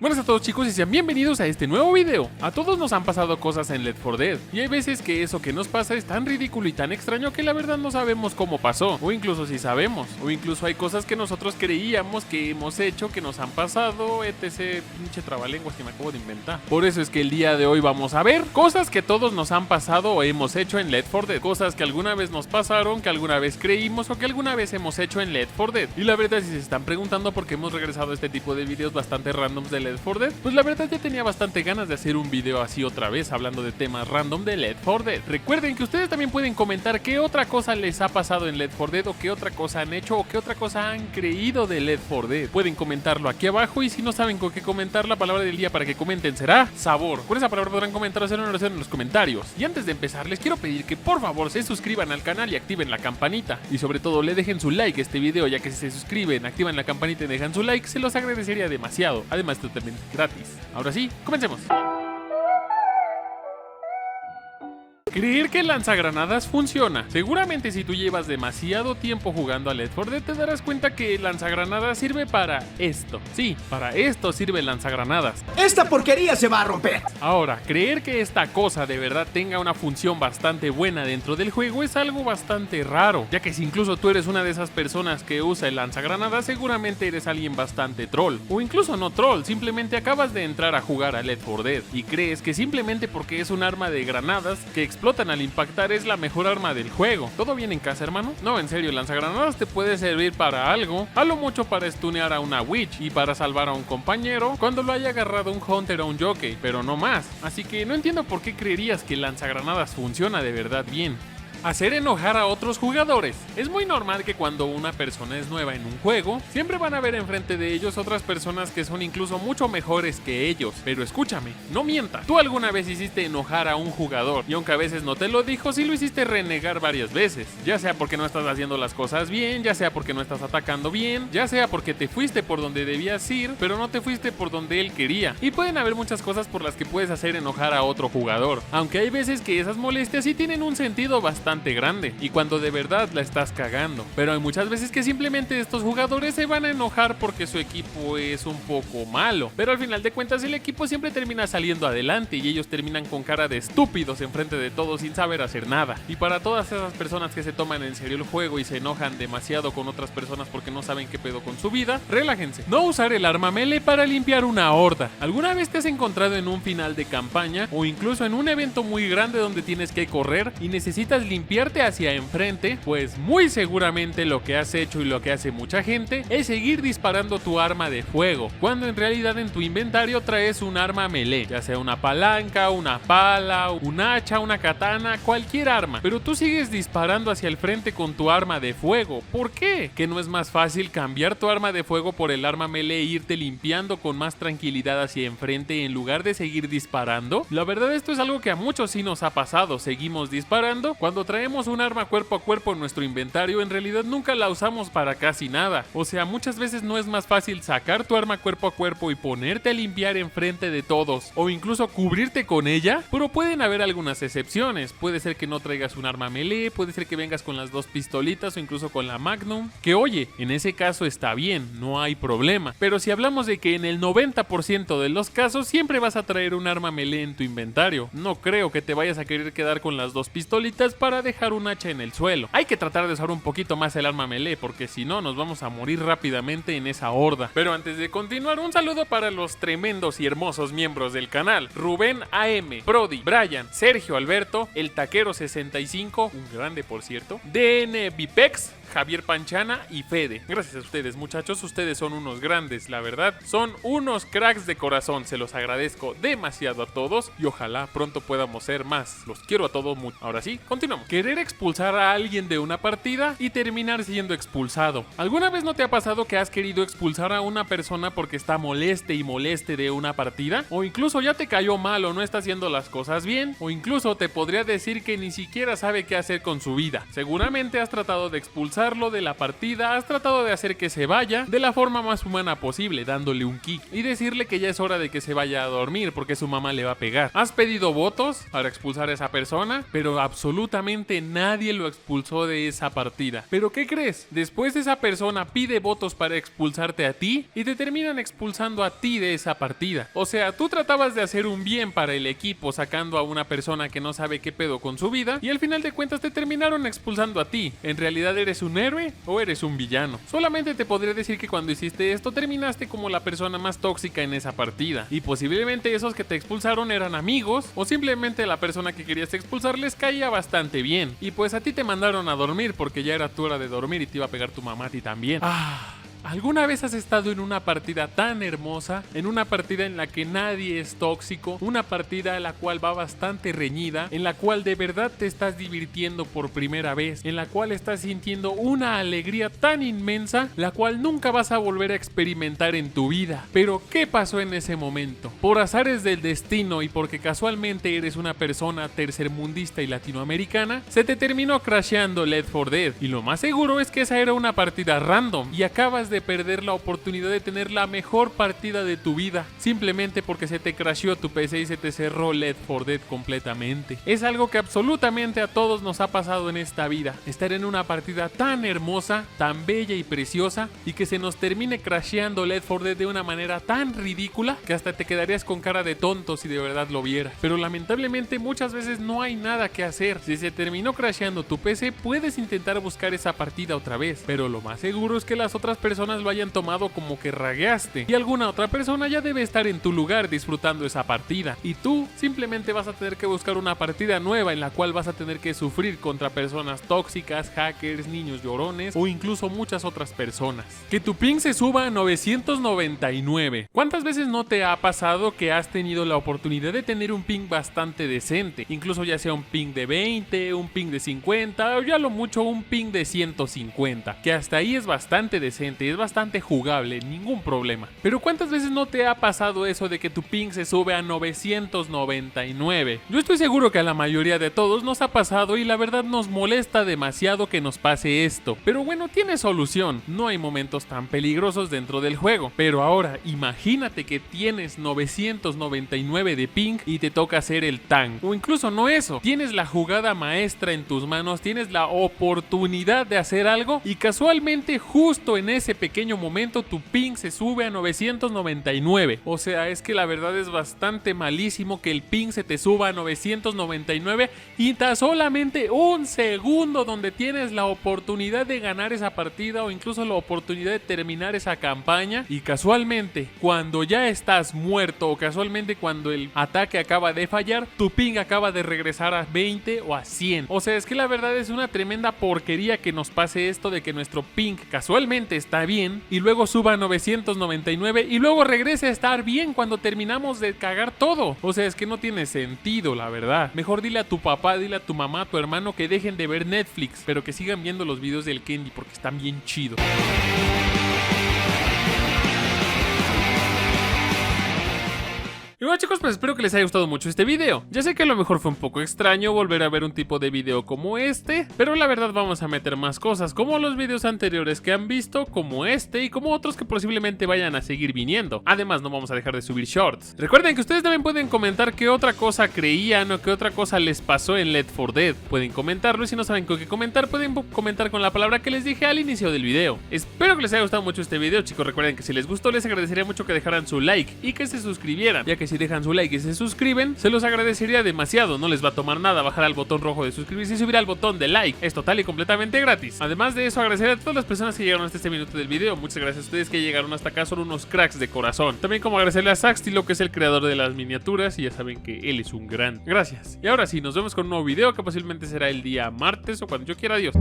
Buenas a todos chicos y sean bienvenidos a este nuevo video. A todos nos han pasado cosas en Left 4 Dead y hay veces que eso que nos pasa es tan ridículo y tan extraño que la verdad no sabemos cómo pasó, o incluso si sabemos, o incluso hay cosas que nosotros creíamos que hemos hecho, que nos han pasado, etc. Pinche trabalenguas que me acabo de inventar. Por eso es que el día de hoy vamos a ver cosas que todos nos han pasado o hemos hecho en Left 4 Dead, cosas que alguna vez nos pasaron, que alguna vez creímos o que alguna vez hemos hecho en Left 4 Dead. Y la verdad, si se están preguntando por qué hemos regresado a este tipo de videos bastante randoms de Left 4 Dead, pues la verdad ya tenía bastante ganas de hacer un video así otra vez, hablando de temas random de Left 4 Dead. Recuerden que ustedes también pueden comentar qué otra cosa les ha pasado en Left 4 Dead, o qué otra cosa han hecho, o qué otra cosa han creído de Left 4 Dead. Pueden comentarlo aquí abajo, y si no saben con qué comentar, la palabra del día para que comenten será sabor. Con esa palabra podrán comentar o hacer una oración en los comentarios. Y antes de empezar, les quiero pedir que por favor se suscriban al canal y activen la campanita. Y sobre todo le dejen su like a este video, ya que si se suscriben, activan la campanita y dejan su like, se los agradecería demasiado. Además, totalmente gratis. Ahora sí, comencemos. Creer que el lanzagranadas funciona. Seguramente si tú llevas demasiado tiempo jugando a Left 4 Dead te darás cuenta que el lanzagranadas sirve para esto. Sí, para esto sirve el lanzagranadas. ¡Esta porquería se va a romper! Ahora, creer que esta cosa de verdad tenga una función bastante buena dentro del juego es algo bastante raro, ya que si incluso tú eres una de esas personas que usa el lanzagranadas, seguramente eres alguien bastante troll. O incluso no troll, simplemente acabas de entrar a jugar a Left 4 Dead y crees que simplemente porque es un arma de granadas que explotan al impactar es la mejor arma del juego. ¿Todo bien en casa, hermano? No, en serio, el lanzagranadas te puede servir para algo, a lo mucho para stunear a una witch y para salvar a un compañero cuando lo haya agarrado un hunter o un jockey, pero no más. Así que no entiendo por qué creerías que el lanzagranadas funciona de verdad bien. Hacer enojar a otros jugadores. Es muy normal que cuando una persona es nueva en un juego, siempre van a ver enfrente de ellos otras personas que son incluso mucho mejores que ellos. Pero escúchame, no mientas. Tú alguna vez hiciste enojar a un jugador, y aunque a veces no te lo dijo, sí lo hiciste renegar varias veces. Ya sea porque no estás haciendo las cosas bien, ya sea porque no estás atacando bien, ya sea porque te fuiste por donde debías ir, pero no te fuiste por donde él quería. Y pueden haber muchas cosas por las que puedes hacer enojar a otro jugador, aunque hay veces que esas molestias sí tienen un sentido bastante grande y cuando de verdad la estás cagando, pero hay muchas veces que simplemente estos jugadores se van a enojar porque su equipo es un poco malo, pero al final de cuentas el equipo siempre termina saliendo adelante y ellos terminan con cara de estúpidos enfrente de todos sin saber hacer nada. Y para todas esas personas que se toman en serio el juego y se enojan demasiado con otras personas porque no saben qué pedo con su vida, relájense. No usar el arma melee para limpiar una horda. ¿Alguna vez te has encontrado en un final de campaña o incluso en un evento muy grande donde tienes que correr y necesitas limpiarte hacia enfrente? Pues muy seguramente lo que has hecho y lo que hace mucha gente es seguir disparando tu arma de fuego, cuando en realidad en tu inventario traes un arma melee, ya sea una palanca, una pala, un hacha, una katana, cualquier arma, pero tú sigues disparando hacia el frente con tu arma de fuego. ¿Por qué? ¿Que no es más fácil cambiar tu arma de fuego por el arma melee e irte limpiando con más tranquilidad hacia enfrente en lugar de seguir disparando? La verdad, esto es algo que a muchos sí nos ha pasado. Seguimos disparando cuando traemos un arma cuerpo a cuerpo en nuestro inventario, en realidad nunca la usamos para casi nada. O sea, muchas veces no es más fácil sacar tu arma cuerpo a cuerpo y ponerte a limpiar enfrente de todos, o incluso cubrirte con ella, pero pueden haber algunas excepciones. Puede ser que no traigas un arma melee, puede ser que vengas con las dos pistolitas o incluso con la Magnum, que oye, en ese caso está bien, no hay problema. Pero si hablamos de que en el 90% de los casos siempre vas a traer un arma melee en tu inventario, no creo que te vayas a querer quedar con las dos pistolitas para dejar un hacha en el suelo. Hay que tratar de usar un poquito más el arma melee, porque si no nos vamos a morir rápidamente en esa horda. Pero antes de continuar, un saludo para los tremendos y hermosos miembros del canal: Rubén AM, Prodi, Brian, Sergio Alberto, El Taquero 65, un grande por cierto, DN Vipex, Javier Panchana y Fede. Gracias a ustedes, muchachos, ustedes son unos grandes, la verdad, son unos cracks de corazón, se los agradezco demasiado a todos y ojalá pronto podamos ser más. Los quiero a todos mucho. Ahora sí, continuamos. Querer expulsar a alguien de una partida y terminar siendo expulsado. ¿Alguna vez no te ha pasado que has querido expulsar a una persona porque está moleste y moleste de una partida? O incluso ya te cayó mal o no está haciendo las cosas bien, o incluso te podría decir que ni siquiera sabe qué hacer con su vida. Seguramente has tratado de expulsar expulsarlo de la partida, has tratado de hacer que se vaya de la forma más humana posible, dándole un kick y decirle que ya es hora de que se vaya a dormir porque su mamá le va a pegar. Has pedido votos para expulsar a esa persona, pero absolutamente nadie lo expulsó de esa partida. ¿Pero qué crees? Después esa persona pide votos para expulsarte a ti y te terminan expulsando a ti de esa partida. O sea, tú tratabas de hacer un bien para el equipo sacando a una persona que no sabe qué pedo con su vida y al final de cuentas te terminaron expulsando a ti. ¿En realidad eres un héroe o eres un villano? Solamente te podré decir que cuando hiciste esto terminaste como la persona más tóxica en esa partida y posiblemente esos que te expulsaron eran amigos o simplemente la persona que querías expulsar les caía bastante bien y pues a ti te mandaron a dormir porque ya era tu hora de dormir y te iba a pegar tu mamá a ti también. ¿Alguna vez has estado en una partida tan hermosa? En una partida en la que nadie es tóxico, una partida en la cual va bastante reñida, en la cual de verdad te estás divirtiendo por primera vez, en la cual estás sintiendo una alegría tan inmensa, la cual nunca vas a volver a experimentar en tu vida. Pero ¿qué pasó en ese momento? Por azares del destino y porque casualmente eres una persona tercermundista y latinoamericana, se te terminó crasheando Left 4 Dead y lo más seguro es que esa era una partida random y acabas de perder la oportunidad de tener la mejor partida de tu vida simplemente porque se te crasheó tu PC y se te cerró Left 4 Dead completamente. Es algo que absolutamente a todos nos ha pasado en esta vida, estar en una partida tan hermosa, tan bella y preciosa y que se nos termine crasheando Left 4 Dead de una manera tan ridícula que hasta te quedarías con cara de tonto si de verdad lo vieras. Pero lamentablemente muchas veces no hay nada que hacer. Si se terminó crasheando tu PC puedes intentar buscar esa partida otra vez, pero lo más seguro es que las otras personas lo hayan tomado como que ragueaste y alguna otra persona ya debe estar en tu lugar disfrutando esa partida y tú simplemente vas a tener que buscar una partida nueva en la cual vas a tener que sufrir contra personas tóxicas, hackers, niños llorones o incluso muchas otras personas. Que tu ping se suba a 999. ¿Cuántas veces no te ha pasado que has tenido la oportunidad de tener un ping bastante decente? Incluso ya sea un ping de 20, un ping de 50 o ya lo mucho un ping de 150, que hasta ahí es bastante decente, es bastante jugable, ningún problema. Pero ¿cuántas veces no te ha pasado eso de que tu ping se sube a 999? Yo estoy seguro que a la mayoría de todos nos ha pasado y la verdad nos molesta demasiado que nos pase esto. Pero bueno, tiene solución, no hay momentos tan peligrosos dentro del juego. Pero ahora, imagínate que tienes 999 de ping y te toca hacer el tank. O incluso no eso, tienes la jugada maestra en tus manos, tienes la oportunidad de hacer algo y casualmente justo en ese pequeño momento tu ping se sube a 999. O sea, es que la verdad es bastante malísimo que el ping se te suba a 999 y tan solamente un segundo donde tienes la oportunidad de ganar esa partida o incluso la oportunidad de terminar esa campaña y casualmente cuando ya estás muerto o casualmente cuando el ataque acaba de fallar, tu ping acaba de regresar a 20 o a 100. O sea, es que la verdad es una tremenda porquería que nos pase esto de que nuestro ping casualmente está bien y luego suba a 999 y luego regrese a estar bien cuando terminamos de cagar todo. O sea, es que no tiene sentido, la verdad. Mejor dile a tu papá, dile a tu mamá, a tu hermano que dejen de ver Netflix, pero que sigan viendo los videos del Kendy porque están bien chidos. Y bueno chicos, pues espero que les haya gustado mucho este video. Ya sé que a lo mejor fue un poco extraño volver a ver un tipo de video como este, pero la verdad vamos a meter más cosas, como los videos anteriores que han visto, como este y como otros que posiblemente vayan a seguir viniendo. Además no vamos a dejar de subir shorts. Recuerden que ustedes también pueden comentar qué otra cosa creían o qué otra cosa les pasó en Left 4 Dead. Pueden comentarlo y si no saben con qué comentar, pueden comentar con la palabra que les dije al inicio del video. Espero que les haya gustado mucho este video chicos. Recuerden que si les gustó les agradecería mucho que dejaran su like y que se suscribieran, ya que si dejan su like y se suscriben, se los agradecería demasiado. No les va a tomar nada bajar al botón rojo de suscribirse y subir al botón de like. Es total y completamente gratis. Además de eso, agradecer a todas las personas que llegaron hasta este minuto del video. Muchas gracias a ustedes que llegaron hasta acá, son unos cracks de corazón. También como agradecerle a Saxtilo, que es el creador de las miniaturas y ya saben que él es un gran. Gracias. Y ahora sí, nos vemos con un nuevo video que posiblemente será el día martes o cuando yo quiera. Adiós.